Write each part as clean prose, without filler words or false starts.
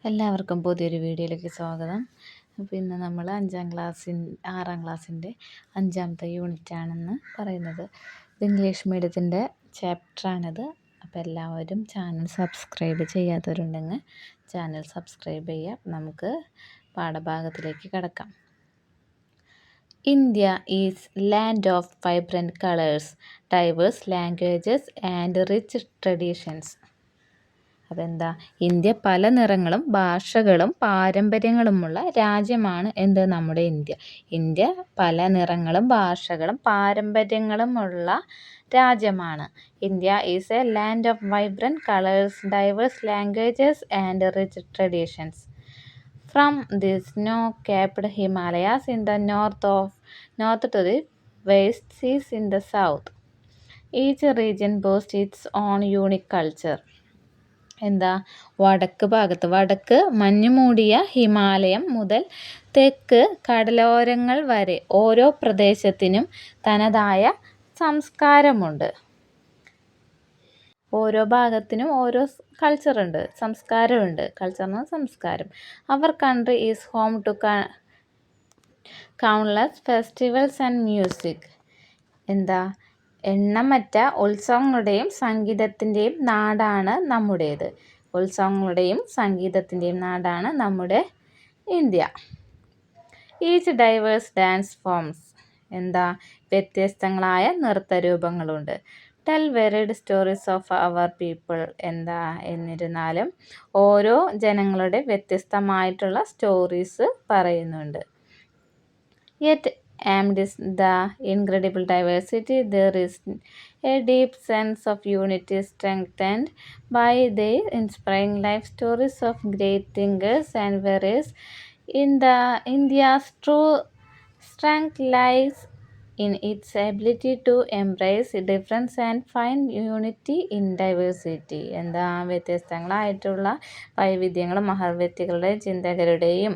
എല്ലാവർക്കും പുതിയൊരു വീഡിയോയിലേക്ക് സ്വാഗതം. അപ്പോൾ ഇന്ന് നമ്മൾ 6ാം ക്ലാസ്സിൻ്റെ 5ാമത്തെ യൂണിറ്റാണെന്ന് പറയുന്നത്. ഇത് ഇംഗ്ലീഷ് മീഡിയത്തിൻ്റെ ചാപ്റ്ററാണിത്. അപ്പോൾ എല്ലാവരും ചാനൽ സബ്സ്ക്രൈബ് ചെയ്യാത്തവരുണ്ടെങ്കിൽ ചാനൽ സബ്സ്ക്രൈബ് ചെയ്യുക. നമുക്ക് പാഠഭാഗത്തിലേക്ക് കടക്കാം. India is land of vibrant colours, diverse languages and rich traditions. അതെന്താ? ഇന്ത്യ പല നിറങ്ങളും ഭാഷകളും പാരമ്പര്യങ്ങളുമുള്ള രാജ്യമാണ്. നമ്മുടെ ഇന്ത്യ. ഇന്ത്യ പല നിറങ്ങളും ഭാഷകളും പാരമ്പര്യങ്ങളുമുള്ള രാജ്യമാണ്. India is a land of vibrant colours, diverse languages and rich traditions. From the snow-capped Himalayas in the north to the vast seas in the south, each region boasts its own unique culture. വടക്ക് മഞ്ഞുമൂടിയ ഹിമാലയം മുതൽ തെക്ക് കടലോരങ്ങൾ വരെ ഓരോ പ്രദേശത്തിനും തനതായ സംസ്കാരമുണ്ട്. ഓരോ ഭാഗത്തിനും ഓരോ കൾച്ചറുണ്ട്, സംസ്കാരമുണ്ട്. സംസ്കാരം. Our country is home to countless festivals and music. എണ്ണമറ്റ ഉത്സവങ്ങളുടെയും സംഗീതത്തിൻ്റെയും നാടാണ് നമ്മുടേത്. ഉത്സവങ്ങളുടെയും സംഗീതത്തിൻ്റെയും നാടാണ് നമ്മുടെ India. Each diverse dance forms. വ്യത്യസ്തങ്ങളായ നൃത്തരൂപങ്ങളുണ്ട്. Tell varied stories of our people. എന്നിരുന്നാലും ഓരോ ജനങ്ങളുടെ വ്യത്യസ്തമായിട്ടുള്ള സ്റ്റോറീസ് പറയുന്നുണ്ട്. Yet amidst the incredible diversity, there is a deep sense of unity strengthened by the inspiring life stories of great thinkers and warriors. India's true strength lies in its ability to embrace difference and find unity in diversity. വ്യത്യസ്തങ്ങളായിട്ടുള്ള വൈവിധ്യങ്ങളും മഹർവ്യക്തികളുടെ ചിന്തകരുടെയും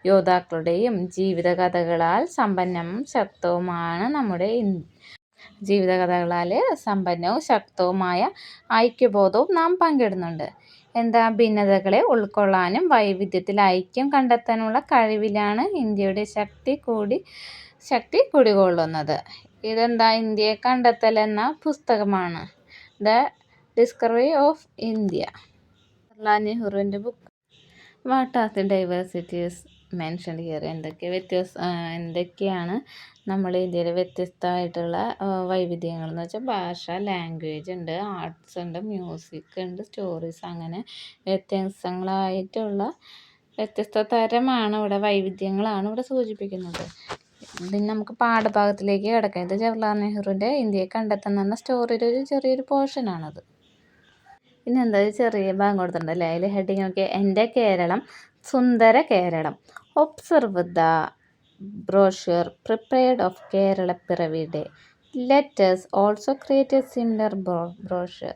യോദ്ധാക്കളുടെയും ജീവിതകഥകളാൽ സമ്പന്നവും ശക്തവുമാണ് നമ്മുടെ സമ്പന്നവും ശക്തവുമായ ഐക്യബോധവും നാം പങ്കിടുന്നുണ്ട്. ഭിന്നതകളെ ഉൾക്കൊള്ളാനും വൈവിധ്യത്തിൽ ഐക്യം കണ്ടെത്താനുള്ള കഴിവിലാണ് ഇന്ത്യയുടെ ശക്തി കുടികൊള്ളുന്നത്. ഇന്ത്യയെ കണ്ടെത്തൽ എന്ന പുസ്തകമാണ്. The discovery of India, Jawaharlal നെഹ്റുവിൻ്റെ book. What are the diversities mentioned here? എന്തൊക്കെയാണ് നമ്മുടെ ഇന്ത്യയിലെ വ്യത്യസ്തമായിട്ടുള്ള വൈവിധ്യങ്ങൾ എന്ന് വെച്ചാൽ ഭാഷ, ലാംഗ്വേജ് ഉണ്ട്, ആർട്സ് ഉണ്ട്, മ്യൂസിക് ഉണ്ട്, സ്റ്റോറീസ്. അങ്ങനെ വ്യത്യസ്തങ്ങളായിട്ടുള്ള വ്യത്യസ്ത തരമാണ് ഇവിടെ, വൈവിധ്യങ്ങളാണ് ഇവിടെ സൂചിപ്പിക്കുന്നത്. ഇതിന് നമുക്ക് പാഠഭാഗത്തിലേക്ക് കിടക്കാം. ഇത് ജവഹർലാൽ നെഹ്റുവിൻ്റെ ഇന്ത്യയെ കണ്ടെത്തുന്ന എന്ന സ്റ്റോറിയുടെ ഒരു ചെറിയൊരു പോർഷനാണത്. പിന്നെ ചെറിയ ഭാഗം കൊടുത്തിട്ടുണ്ടല്ലേ, അതിൽ ഹെഡിങ് ഒക്കെ എൻ്റെ കേരളം സുന്ദര Keralam. Observe the brochure prepared of Kerala Piravi day. Let us also create a similar brochure.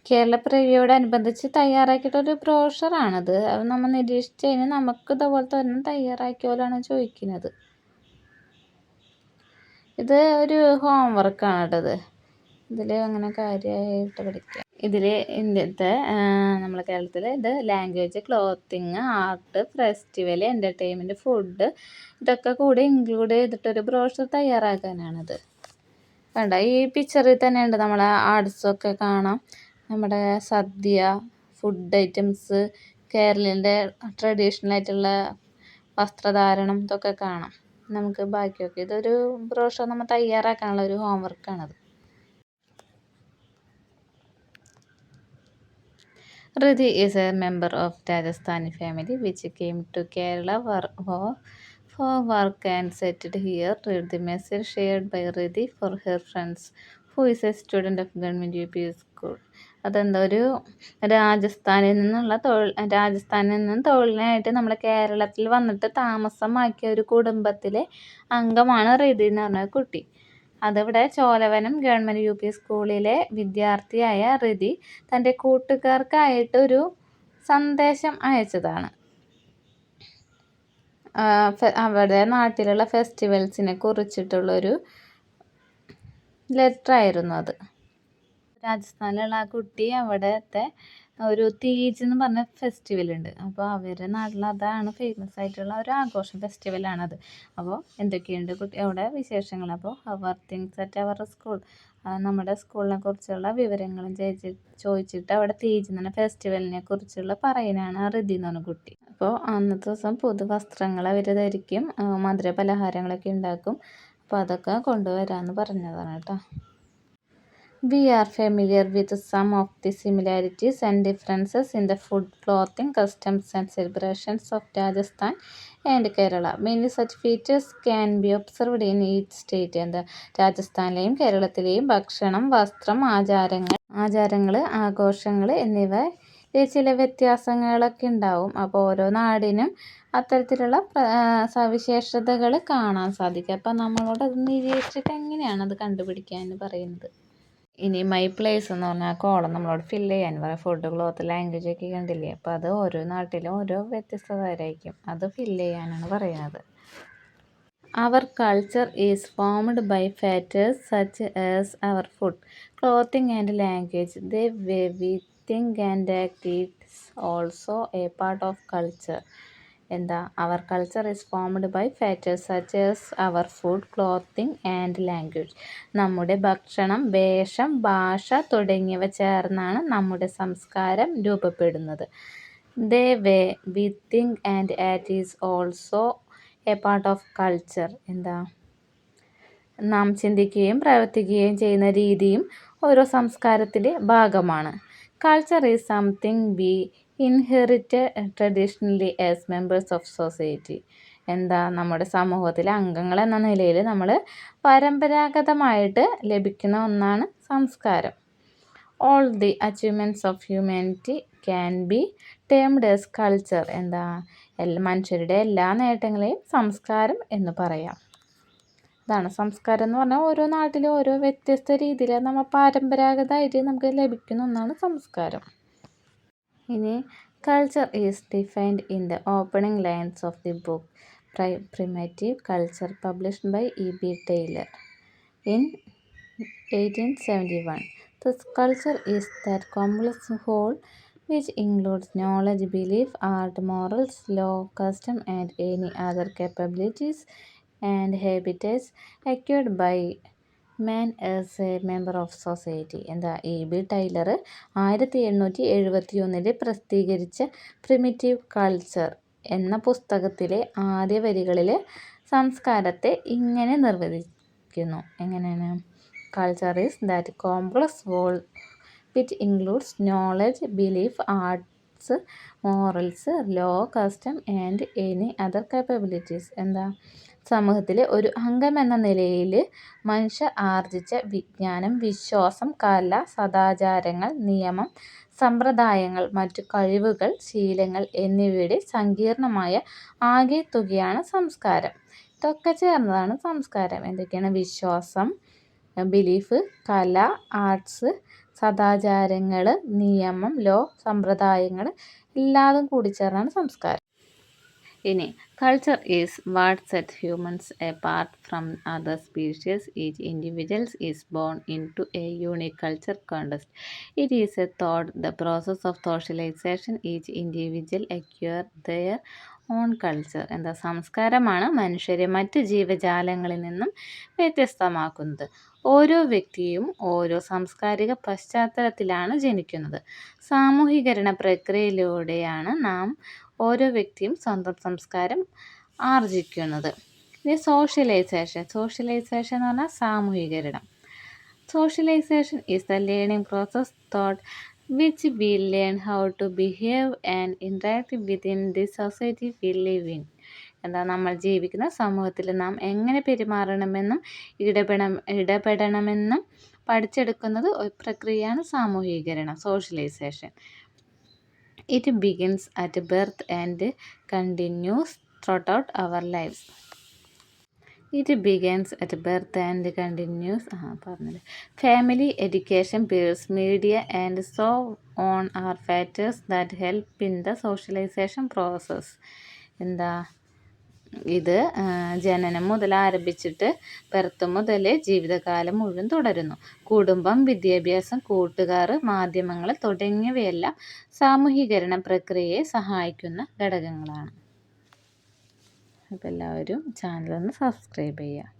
കേരളപ്പിറവിയോടനുബന്ധിച്ച് തയ്യാറാക്കിയിട്ടൊരു ബ്രോഷറാണത്. അത് നമ്മൾ നിരീക്ഷിച്ച് കഴിഞ്ഞാൽ നമുക്ക് ഇതുപോലത്തെ ഒരെണ്ണം തയ്യാറാക്കിയോലാണ് ചോദിക്കുന്നത്. ഇത് ഒരു ഹോംവർക്കാണ് കേട്ടത്. ഇതിൽ അങ്ങനെ കാര്യമായിട്ട് പഠിക്കുക. ഇതിൽ ഇന്ത്യത്തെ നമ്മളെ കേരളത്തിൽ ഇത് language, clothing, art, festival, entertainment, food, ഇതൊക്കെ കൂടി ഇൻക്ലൂഡ് ചെയ്തിട്ടൊരു ബ്രോഷർ തയ്യാറാക്കാനാണിത്. ഈ പിക്ചറിൽ തന്നെ ഉണ്ട് നമ്മളെ ആർട്സൊക്കെ കാണാം. നമ്മുടെ സദ്യ, ഫുഡ് ഐറ്റംസ്, കേരളീൻ്റെ ട്രഡീഷണൽ ആയിട്ടുള്ള വസ്ത്രധാരണം, ഇതൊക്കെ കാണാം. നമുക്ക് ബാക്കിയൊക്കെ ഇതൊരു ബ്രോഷർ നമ്മൾ തയ്യാറാക്കാനുള്ള ഒരു ഹോംവർക്കാണത്. Riddhi is a member of Rajasthani family which came to Kerala for work and settled here. Read the message shared by Riddhi for her friends, who is a student of Government UP School. ഒരു രാജസ്ഥാനിൽ നിന്നും തൊഴിലിനായിട്ട് നമ്മുടെ കേരളത്തിൽ വന്നിട്ട് താമസമാക്കിയ ഒരു കുടുംബത്തിലെ അംഗമാണ് റിദ്ധി എന്ന് പറഞ്ഞ കുട്ടി. അതിവിടെ ചോലവനം ഗവൺമെൻറ് UP സ്കൂളിലെ വിദ്യാർത്ഥിയായ റിദ്ധി തൻ്റെ കൂട്ടുകാർക്കായിട്ടൊരു സന്ദേശം അയച്ചതാണ്. അവരുടെ നാട്ടിലുള്ള ഫെസ്റ്റിവൽസിനെ കുറിച്ചിട്ടുള്ളൊരു ലെറ്ററായിരുന്നു അത്. രാജസ്ഥാനിലുള്ള ആ കുട്ടി അവിടുത്തെ ഒരു തീജ് എന്ന് പറഞ്ഞ ഫെസ്റ്റിവൽ ഉണ്ട്. അപ്പോൾ അവരുടെ നാട്ടിൽ അതാണ് ഫേമസ് ആയിട്ടുള്ള ഒരു ആഘോഷം, ഫെസ്റ്റിവലാണത്. അപ്പോൾ എന്തൊക്കെയുണ്ട് അവിടെ വിശേഷങ്ങൾ. അപ്പോൾ അവർ തിങ്സ് അറ്റ് അവർ സ്കൂൾ, നമ്മുടെ സ്കൂളിനെ കുറിച്ചുള്ള വിവരങ്ങളും ചോദിച്ചിട്ട് അവിടെ തീജ് എന്ന് പറഞ്ഞ ഫെസ്റ്റിവലിനെ കുറിച്ചുള്ള പറയുന്നതാണ് റിതി എന്ന് പറഞ്ഞ കുട്ടി. അപ്പോൾ അന്നത്തെ ദിവസം പുതുവസ്ത്രങ്ങൾ അവർ ധരിക്കും, മധുര പലഹാരങ്ങളൊക്കെ ഉണ്ടാക്കും. അപ്പോൾ അതൊക്കെ കൊണ്ടുവരാമെന്ന് പറഞ്ഞതാണ് കേട്ടോ. We are familiar with some of the similarities and differences in the food, clothing, customs and celebrations of Rajasthan and Kerala. Many such features can be observed in each state. രാജസ്ഥാനിലെയും കേരളത്തിലെയും ഭക്ഷണം, വസ്ത്രം, ആചാരങ്ങൾ, ആഘോഷങ്ങൾ എന്നിവ ചില വ്യത്യാസങ്ങളൊക്കെ ഉണ്ടാവും. അപ്പോൾ ഓരോ നാടിനും അത്തരത്തിലുള്ള സവിശേഷതകൾ കാണാൻ സാധിക്കും. അപ്പം നമ്മളോട് അത് നിരീക്ഷിച്ചിട്ട് എങ്ങനെയാണ് അത് കണ്ടുപിടിക്കാൻ പറയുന്നത്. ഇനി മൈ പ്ലേസ് എന്ന് പറഞ്ഞാൽ കോളം നമ്മളോട് ഫില്ല് ചെയ്യാൻ പറയാം. ഫുഡ്, ക്ലോത്ത്, ലാംഗ്വേജ് ഒക്കെ കണ്ടില്ലേ. അപ്പോൾ അത് ഓരോ നാട്ടിലും ഓരോ വ്യത്യസ്തതരായിരിക്കും, അത് ഫില്ല് ചെയ്യാനാണ് പറയുന്നത്. Our culture is formed by factors such as our food, clothing and language. The way we think and act is also a part of culture. Our culture is formed by factors such as our food, clothing and language. നമ്മുടെ ഭക്ഷണം, വേഷം, ഭാഷ തുടങ്ങിയവ ചേർന്നാണ് നമ്മുടെ സംസ്കാരം രൂപപ്പെടുന്നത്. The way we think and act is also a part of culture. നാം ചിന്തിക്കുകയും പ്രവർത്തിക്കുകയും ചെയ്യുന്ന രീതിയും ഓരോ സംസ്കാരത്തിൻ്റെ ഭാഗമാണ്. Culture is something we inherit traditionally as members of society. നമ്മുടെ സമൂഹത്തിലെ അംഗങ്ങൾ എന്ന നിലയിൽ നമ്മൾ പരമ്പരാഗതമായിട്ട് ലഭിക്കുന്ന ഒന്നാണ് സംസ്കാരം. All the achievements of humanity can be termed as culture. മനുഷ്യരുടെ എല്ലാ നേട്ടങ്ങളെയും സംസ്കാരം എന്ന് പറയാം. അതാണ് സംസ്കാരം എന്ന് പറഞ്ഞാൽ ഓരോ നാട്ടിലും ഓരോ വ്യത്യസ്ത രീതിയിൽ നമ്മൾ പരമ്പരാഗതമായിട്ട് നമുക്ക് ലഭിക്കുന്ന ഒന്നാണ് സംസ്കാരം. ഇനി culture is defined in the opening lines of the book primitive culture published by E.B. Taylor in 1871. Thus, culture is that complex whole which includes knowledge, belief, art, morals, law, custom, and any other capabilities and habitats acquired by man as a member of society. E.B. Tylor 1871 പ്രസിദ്ധീകരിച്ച primitive culture എന്ന പുസ്തകത്തിലെ ആദ്യ വരികളിൽ സംസ്കാരത്തെ ഇങ്ങനെ നിർവചിക്കുന്നു. എങ്ങനെയാണ്? Culture is that complex whole which includes knowledge, belief, arts, morals, law, custom and any other capabilities. സമൂഹത്തിലെ ഒരു അംഗം എന്ന നിലയിൽ മനുഷ്യർ ആർജിച്ച വിജ്ഞാനം, വിശ്വാസം, കല, സദാചാരങ്ങൾ, നിയമം, സമ്പ്രദായങ്ങൾ, മറ്റു കഴിവുകൾ, ശീലങ്ങൾ എന്നിവയുടെ സങ്കീർണമായ ആകെത്തുകയാണ് സംസ്കാരം. ഇതൊക്കെ ചേർന്നതാണ് സംസ്കാരം. എന്തൊക്കെയാണ്? വിശ്വാസം, ബിലീഫ്, കല, ആർട്സ്, സദാചാരങ്ങൾ, നിയമം, ലോ, സമ്പ്രദായങ്ങൾ എല്ലാതും കൂടി ചേർന്നാണ് സംസ്കാരം. ഇനി culture is what set humans apart from other species. Each individuals is born into a unique culture context. It is a taught the process of socialization. Each individual acquire their own culture. സംസ്കാരമാണ് മനുഷ്യരെ മറ്റ് ജീവജാലങ്ങളിൽ നിന്നും വ്യത്യസ്തമാക്കുന്നത്. ഓരോ വ്യക്തിയും ഓരോ സാംസ്കാരിക പശ്ചാത്തലത്തിലാണ് ജനിക്കുന്നത്. സാമൂഹീകരണ പ്രക്രിയയിലൂടെയാണ് ഓരോ വ്യക്തിയും സ്വന്തം സംസ്കാരം ആർജിക്കുന്നത്. ഇനി സോഷ്യലൈസേഷൻ എന്ന് പറഞ്ഞാൽ സാമൂഹീകരണം. Socialization is the learning process through which we learn how to behave and interact within the society we live in. നമ്മൾ ജീവിക്കുന്ന സമൂഹത്തിൽ നാം എങ്ങനെ പെരുമാറണമെന്നും ഇടപെടണമെന്നും പഠിച്ചെടുക്കുന്നത് ഒരു പ്രക്രിയയാണ് സാമൂഹീകരണം, socialisation. It begins at birth and continues throughout our lives. Family, education, peers, media, and so on are factors that help in the socialization process. ഇത് ജനനം മുതൽ ആരംഭിച്ചിട്ട് പിറത്തം മുതൽ ജീവിതകാലം മുഴുവൻ തുടരുന്നു. കുടുംബം, വിദ്യാഭ്യാസം, കൂട്ടുകാർ, മാധ്യമങ്ങൾ തുടങ്ങിയവയെല്ലാം സാമൂഹീകരണ പ്രക്രിയയെ സഹായിക്കുന്ന ഘടകങ്ങളാണ്. അപ്പോൾ എല്ലാവരും ചാനലൊന്ന് സബ്സ്ക്രൈബ് ചെയ്യുക.